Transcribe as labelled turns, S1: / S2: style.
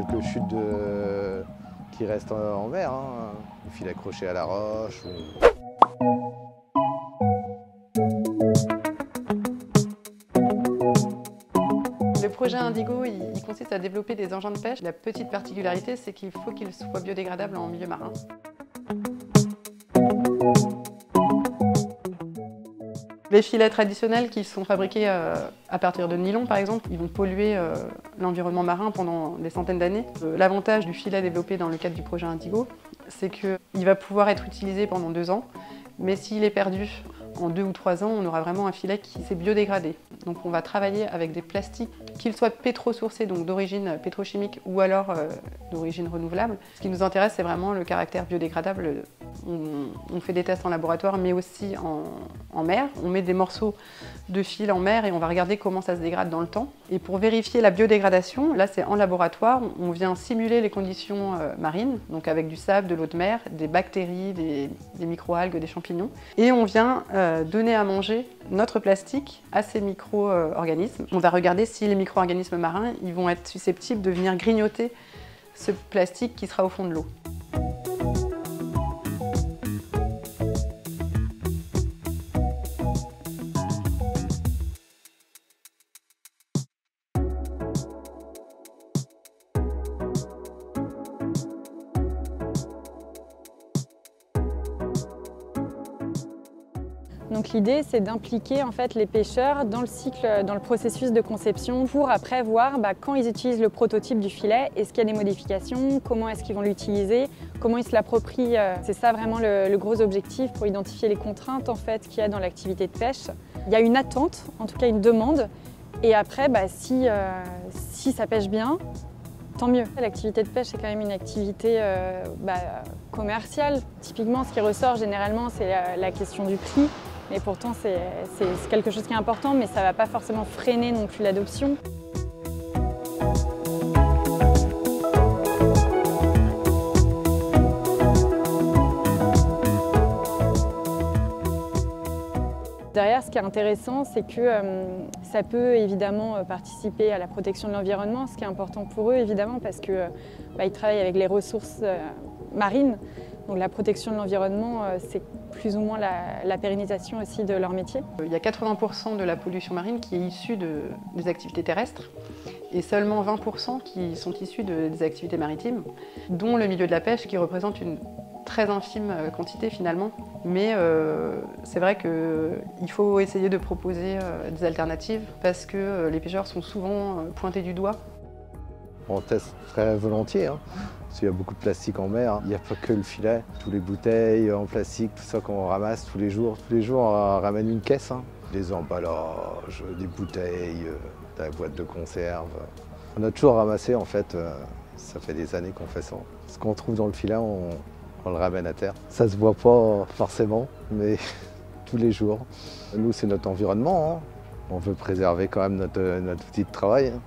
S1: quelques chutes qui restent en mer, hein. Le fil accroché à la roche.
S2: Le projet Indigo, il consiste à développer des engins de pêche. La petite particularité, c'est qu'il faut qu'ils soient biodégradables en milieu marin. Les filets traditionnels qui sont fabriqués à partir de nylon, par exemple, ils vont polluer l'environnement marin pendant des centaines d'années. L'avantage du filet développé dans le cadre du projet Indigo, c'est qu'il va pouvoir être utilisé pendant 2 ans, mais s'il est perdu en 2 ou 3 ans, on aura vraiment un filet qui s'est biodégradé. Donc on va travailler avec des plastiques, qu'ils soient pétrosourcés, donc d'origine pétrochimique, ou alors d'origine renouvelable. Ce qui nous intéresse, c'est vraiment le caractère biodégradable. On fait des tests en laboratoire, mais aussi en mer. On met des morceaux de fil en mer et on va regarder comment ça se dégrade dans le temps. Et pour vérifier la biodégradation, là c'est en laboratoire, on vient simuler les conditions marines, donc avec du sable, de l'eau de mer, des bactéries, des microalgues, des champignons. Et on vient donner à manger notre plastique à ces micro-organismes. On va regarder si les micro-organismes marins ils vont être susceptibles de venir grignoter ce plastique qui sera au fond de l'eau.
S3: Donc l'idée, c'est d'impliquer en fait les pêcheurs dans le cycle, dans le processus de conception pour après voir quand ils utilisent le prototype du filet, est-ce qu'il y a des modifications, comment est-ce qu'ils vont l'utiliser, comment ils se l'approprient. C'est ça vraiment le gros objectif pour identifier les contraintes en fait qu'il y a dans l'activité de pêche. Il y a une attente, en tout cas une demande, et après si ça pêche bien, tant mieux. L'activité de pêche, c'est quand même une activité commerciale. Typiquement, ce qui ressort généralement, c'est la question du prix. Mais pourtant, c'est quelque chose qui est important, mais ça ne va pas forcément freiner non plus l'adoption. Derrière, ce qui est intéressant, c'est que ça peut évidemment participer à la protection de l'environnement, ce qui est important pour eux, évidemment, parce qu'ils travaillent avec les ressources marines. Donc la protection de l'environnement, c'est plus ou moins la pérennisation aussi de leur métier.
S2: Il y a 80% de la pollution marine qui est issue des activités terrestres et seulement 20% qui sont issus des activités maritimes, dont le milieu de la pêche qui représente une très infime quantité finalement. Mais c'est vrai qu'il faut essayer de proposer des alternatives parce que les pêcheurs sont souvent pointés du doigt.
S1: On teste très volontiers, hein, parce qu'il y a beaucoup de plastique en mer. Il n'y a pas que le filet, tous les bouteilles en plastique, tout ça qu'on ramasse tous les jours. Tous les jours, on ramène une caisse, hein. Des emballages, des bouteilles, de la boîte de conserve. On a toujours ramassé, en fait, ça fait des années qu'on fait ça. Ce qu'on trouve dans le filet, on le ramène à terre. Ça se voit pas forcément, mais tous les jours. Nous, c'est notre environnement, hein. On veut préserver quand même notre outil de travail, hein.